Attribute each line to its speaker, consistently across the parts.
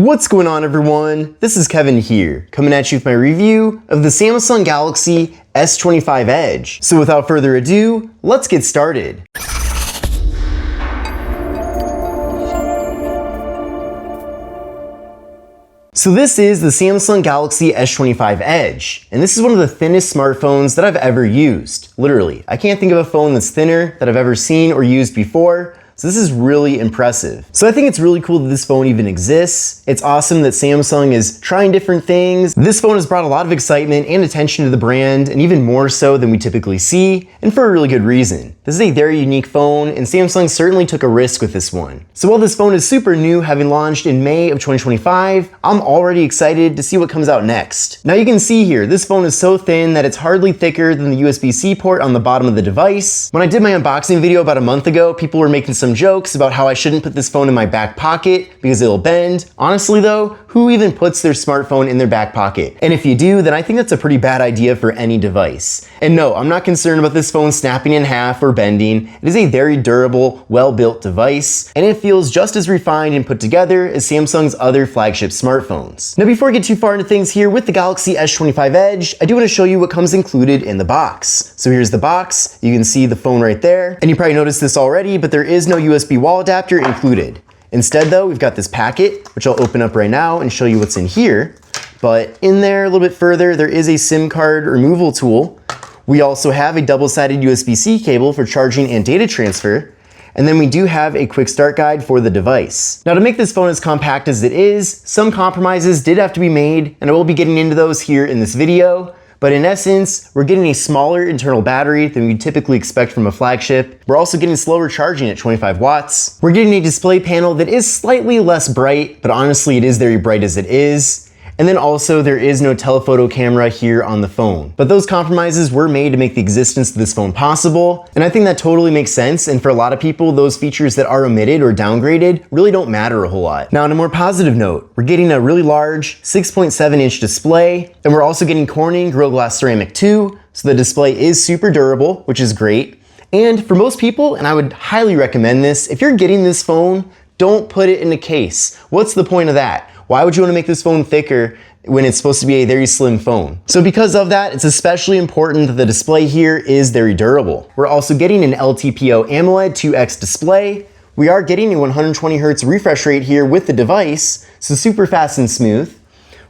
Speaker 1: What's going on, everyone? This is Kevin here, coming at you with my review of the Samsung Galaxy S25 Edge. So without further ado, let's get started. So this is the Samsung Galaxy S25 Edge, and this is one of the thinnest smartphones that I've ever used. Literally, I can't think of a phone that's thinner that I've ever seen or used before. So this is really impressive. So I think it's really cool that this phone even exists. It's awesome that Samsung is trying different things. This phone has brought a lot of excitement and attention to the brand, and even more so than we typically see, and for a really good reason. This is a very unique phone, and Samsung certainly took a risk with this one. So while this phone is super new, having launched in May of 2025, I'm already excited to see what comes out next. Now you can see here, this phone is so thin that it's hardly thicker than the USB-C port on the bottom of the device. When I did my unboxing video about a month ago, people were making some jokes about how I shouldn't put this phone in my back pocket because it'll bend. Honestly though, who even puts their smartphone in their back pocket? And if you do, then I think that's a pretty bad idea for any device. And no, I'm not concerned about this phone snapping in half or bending. It is a very durable, well-built device, and it feels just as refined and put together as Samsung's other flagship smartphones. Now before I get too far into things here with the Galaxy S25 Edge, I do want to show you what comes included in the box. So here's the box. You can see the phone right there, and you probably noticed this already, but there is no USB wall adapter included. Instead though, we've got this packet, which I'll open up right now and show you what's in here. But in there a little bit further, there is a SIM card removal tool. We also have a double-sided USB-C cable for charging and data transfer. And then we do have a quick start guide for the device. Now to make this phone as compact as it is, some compromises did have to be made, and I will be getting into those here in this video. But in essence, we're getting a smaller internal battery than we'd typically expect from a flagship. We're also getting slower charging at 25 watts. We're getting a display panel that is slightly less bright, but honestly it is very bright as it is. And then also there is no telephoto camera here on the phone. But those compromises were made to make the existence of this phone possible. And I think that totally makes sense. And for a lot of people, those features that are omitted or downgraded really don't matter a whole lot. Now on a more positive note, we're getting a really large 6.7-inch display. And we're also getting Corning Gorilla Glass Ceramic 2. So the display is super durable, which is great. And for most people, and I would highly recommend this, if you're getting this phone, don't put it in a case. What's the point of that? Why would you want to make this phone thicker when it's supposed to be a very slim phone? So because of that, it's especially important that the display here is very durable. We're also getting an LTPO AMOLED 2X display. We are getting a 120Hz refresh rate here with the device, so super fast and smooth.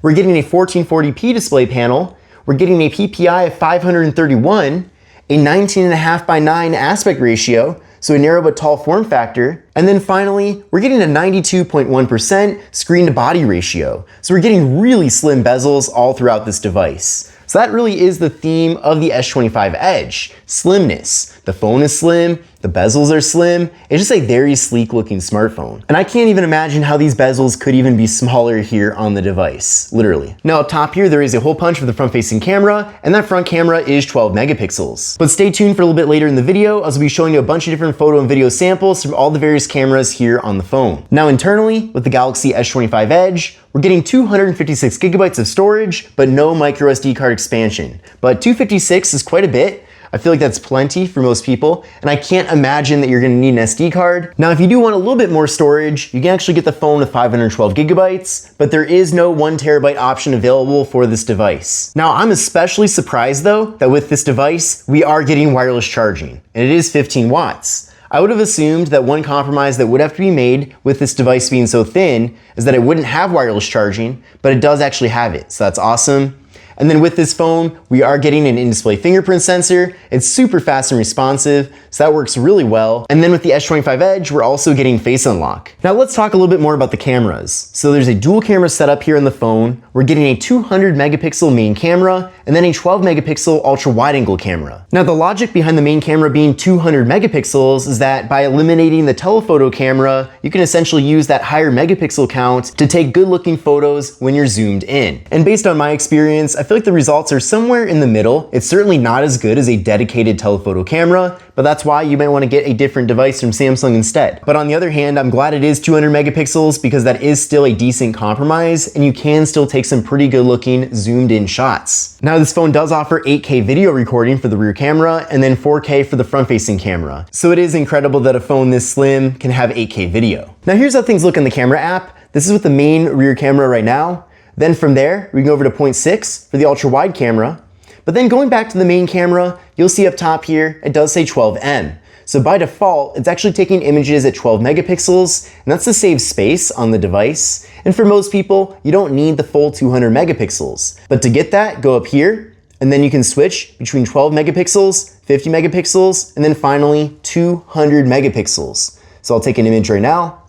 Speaker 1: We're getting a 1440p display panel. We're getting a PPI of 531, a 19.5:9 aspect ratio, so a narrow but tall form factor. And then finally, we're getting a 92.1% screen to body ratio. So we're getting really slim bezels all throughout this device. So that really is the theme of the S25 Edge, slimness. The phone is slim, the bezels are slim. It's just a very sleek looking smartphone. And I can't even imagine how these bezels could even be smaller here on the device, literally. Now up top here, there is a hole punch for the front facing camera, and that front camera is 12 megapixels. But stay tuned for a little bit later in the video, as I'll be showing you a bunch of different photo and video samples from all the various cameras here on the phone. Now internally, with the Galaxy S25 Edge, we're getting 256 gigabytes of storage, but no micro SD card expansion. But 256 is quite a bit. I feel like that's plenty for most people, and I can't imagine that you're gonna need an SD card. Now, if you do want a little bit more storage, you can actually get the phone with 512 gigabytes, but there is no 1 terabyte option available for this device. Now, I'm especially surprised though, that with this device, we are getting wireless charging, and it is 15 watts. I would have assumed that one compromise that would have to be made with this device being so thin is that it wouldn't have wireless charging, but it does actually have it, so that's awesome. And then with this phone, we are getting an in-display fingerprint sensor. It's super fast and responsive, so that works really well. And then with the S25 Edge, we're also getting Face Unlock. Now let's talk a little bit more about the cameras. So there's a dual camera setup here on the phone. We're getting a 200 megapixel main camera, and then a 12 megapixel ultra wide angle camera. Now the logic behind the main camera being 200 megapixels is that by eliminating the telephoto camera, you can essentially use that higher megapixel count to take good looking photos when you're zoomed in. And based on my experience, I feel like the results are somewhere in the middle. It's certainly not as good as a dedicated telephoto camera, but that's why you might want to get a different device from Samsung instead. But on the other hand, I'm glad it is 200 megapixels because that is still a decent compromise, and you can still take some pretty good looking zoomed in shots. Now this phone does offer 8K video recording for the rear camera and then 4K for the front facing camera. So it is incredible that a phone this slim can have 8K video. Now here's how things look in the camera app. This is with the main rear camera right now. Then from there, we can go over to 0.6 for the ultra wide camera. But then going back to the main camera, you'll see up top here, it does say 12M. So by default, it's actually taking images at 12 megapixels, and that's to save space on the device. And for most people, you don't need the full 200 megapixels. But to get that, go up here, and then you can switch between 12 megapixels, 50 megapixels, and then finally 200 megapixels. So I'll take an image right now,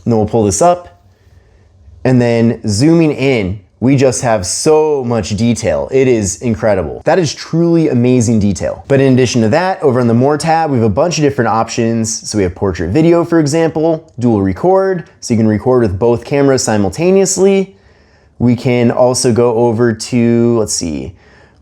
Speaker 1: and then we'll pull this up, and then zooming in, we just have so much detail. It is incredible. That is truly amazing detail. But in addition to that, over on the More tab, we have a bunch of different options. So we have portrait video, for example, dual record, so you can record with both cameras simultaneously. We can also go over to, let's see,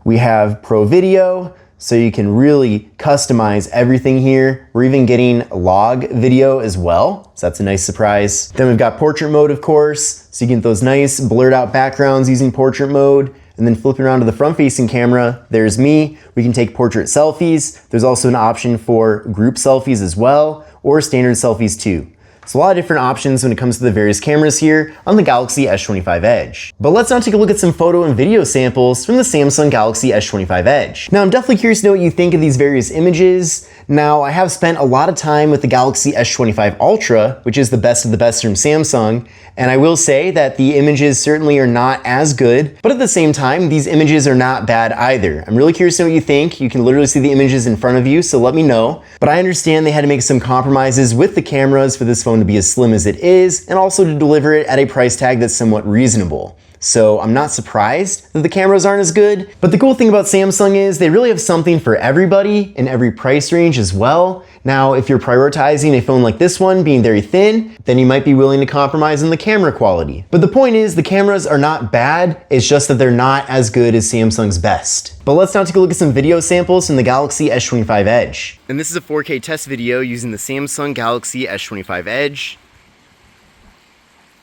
Speaker 1: we have Pro Video, so you can really customize everything here. We're even getting log video as well, so that's a nice surprise. Then we've got portrait mode, of course, so you can get those nice blurred out backgrounds using portrait mode. And then flipping around to the front facing camera, there's me. We can take portrait selfies. There's also an option for group selfies as well, or standard selfies too. So a lot of different options when it comes to the various cameras here on the Galaxy S25 Edge. But let's now take a look at some photo and video samples from the Samsung Galaxy S25 Edge. Now I'm definitely curious to know what you think of these various images. Now I have spent a lot of time with the Galaxy S25 Ultra, which is the best of the best from Samsung, and I will say that the images certainly are not as good, but at the same time, these images are not bad either. I'm really curious to know what you think. You can literally see the images in front of you, so let me know. But I understand they had to make some compromises with the cameras for this phone to be as slim as it is, and also to deliver it at a price tag that's somewhat reasonable. So I'm not surprised that the cameras aren't as good, but the cool thing about Samsung is they really have something for everybody in every price range as well. Now, if you're prioritizing a phone like this one being very thin, then you might be willing to compromise on the camera quality. But the point is, the cameras are not bad, it's just that they're not as good as Samsung's best. But let's now take a look at some video samples from the Galaxy S25 Edge. And this is a 4K test video using the Samsung Galaxy S25 Edge.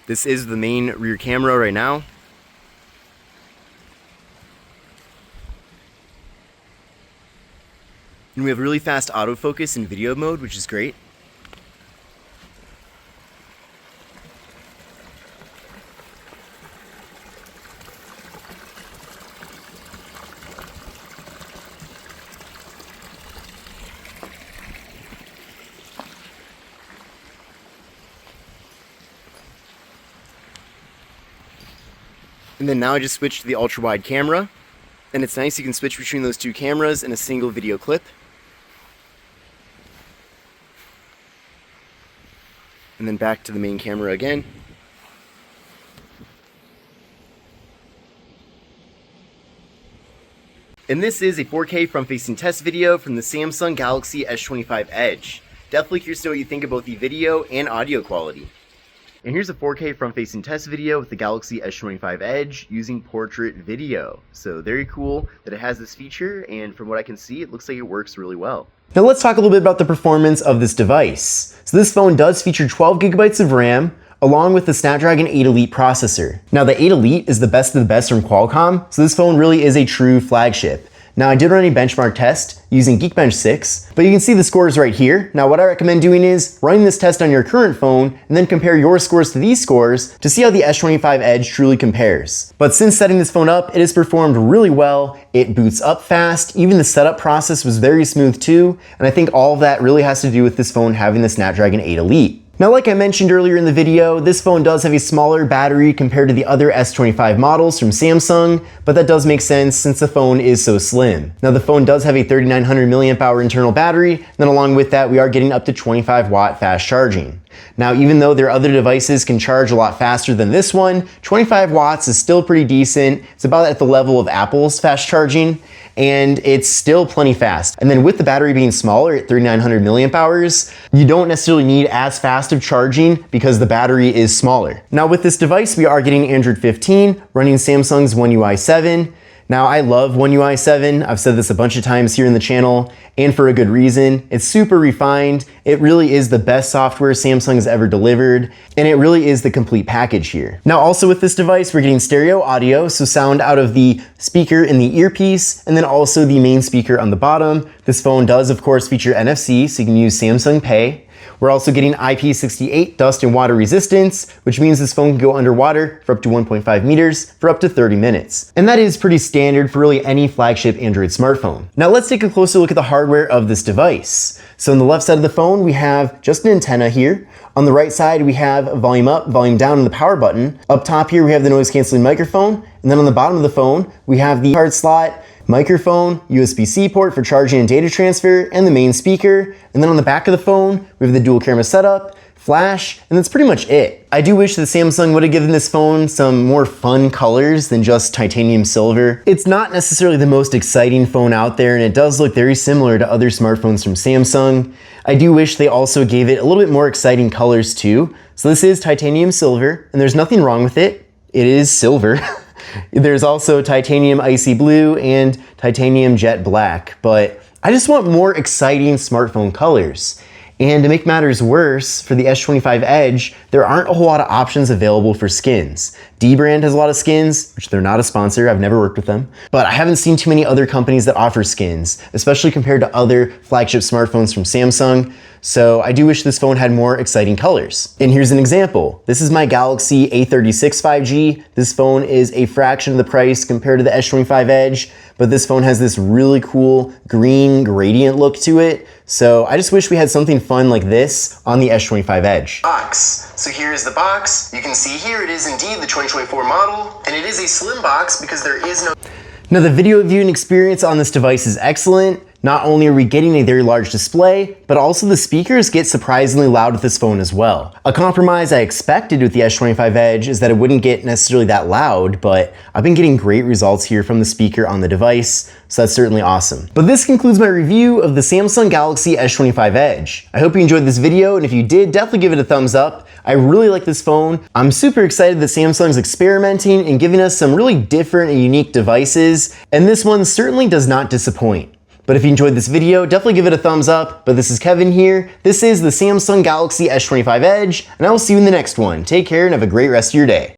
Speaker 1: This is the main rear camera right now. And we have really fast autofocus in video mode, which is great. And then now I just switched to the ultra wide camera, and it's nice you can switch between those two cameras in a single video clip. And then back to the main camera again. And this is a 4K front-facing test video from the Samsung Galaxy S25 Edge. Definitely curious to know what you think about the video and audio quality. And here's a 4K front-facing test video with the Galaxy S25 Edge using portrait video. So very cool that it has this feature, and from what I can see, it looks like it works really well. Now let's talk a little bit about the performance of this device. So this phone does feature 12 gigabytes of RAM, along with the Snapdragon 8 Elite processor. Now the 8 Elite is the best of the best from Qualcomm, so this phone really is a true flagship. Now I did run a benchmark test using Geekbench 6, but you can see the scores right here. Now what I recommend doing is running this test on your current phone and then compare your scores to these scores to see how the S25 Edge truly compares. But since setting this phone up, it has performed really well. It boots up fast, even the setup process was very smooth too, and I think all of that really has to do with this phone having the Snapdragon 8 Elite. Now, like I mentioned earlier in the video, this phone does have a smaller battery compared to the other S25 models from Samsung, but that does make sense since the phone is so slim. Now, the phone does have a 3900 milliamp hour internal battery, and then along with that, we are getting up to 25 watt fast charging. Now, even though their other devices can charge a lot faster than this one, 25 watts is still pretty decent. It's about at the level of Apple's fast charging, and it's still plenty fast. And then with the battery being smaller at 3900 milliamp hours, you don't necessarily need as fast of charging because the battery is smaller. Now with this device, we are getting Android 15, running Samsung's One UI 7. Now I love One UI 7, I've said this a bunch of times here in the channel, and for a good reason. It's super refined, it really is the best software Samsung has ever delivered, and it really is the complete package here. Now also with this device, we're getting stereo audio, so sound out of the speaker in the earpiece, and then also the main speaker on the bottom. This phone does of course feature NFC, so you can use Samsung Pay. We're also getting IP68 dust and water resistance, which means this phone can go underwater for up to 1.5 meters for up to 30 minutes. And that is pretty standard for really any flagship Android smartphone. Now let's take a closer look at the hardware of this device. So on the left side of the phone, we have just an antenna here. On the right side, we have volume up, volume down, and the power button. Up top here, we have the noise canceling microphone. And then on the bottom of the phone, we have the card slot, microphone, USB-C port for charging and data transfer, and the main speaker. And then on the back of the phone, we have the dual camera setup, flash, and that's pretty much it. I do wish that Samsung would have given this phone some more fun colors than just titanium silver. It's not necessarily the most exciting phone out there, and it does look very similar to other smartphones from Samsung. I do wish they also gave it a little bit more exciting colors too. So this is titanium silver, and there's nothing wrong with it. It is silver. There's also titanium icy blue and titanium jet black, but I just want more exciting smartphone colors. And to make matters worse, for the S25 Edge, there aren't a whole lot of options available for skins. Dbrand has a lot of skins, which they're not a sponsor, I've never worked with them, but I haven't seen too many other companies that offer skins, especially compared to other flagship smartphones from Samsung. So I do wish this phone had more exciting colors. And here's an example. This is my Galaxy A36 5G. This phone is a fraction of the price compared to the S25 Edge, but this phone has this really cool green gradient look to it. So I just wish we had something fun like this on the S25 Edge. Box. So here's the box. You can see here it is indeed the 2024 model, and it is a slim box because there is no... Now the video viewing experience on this device is excellent. Not only are we getting a very large display, but also the speakers get surprisingly loud with this phone as well. A compromise I expected with the S25 Edge is that it wouldn't get necessarily that loud, but I've been getting great results here from the speaker on the device, so that's certainly awesome. But this concludes my review of the Samsung Galaxy S25 Edge. I hope you enjoyed this video, and if you did, definitely give it a thumbs up. I really like this phone. I'm super excited that Samsung's experimenting and giving us some really different and unique devices, and this one certainly does not disappoint. But if you enjoyed this video, definitely give it a thumbs up. But this is Kevin here. This is the Samsung Galaxy S25 Edge, and I will see you in the next one. Take care and have a great rest of your day.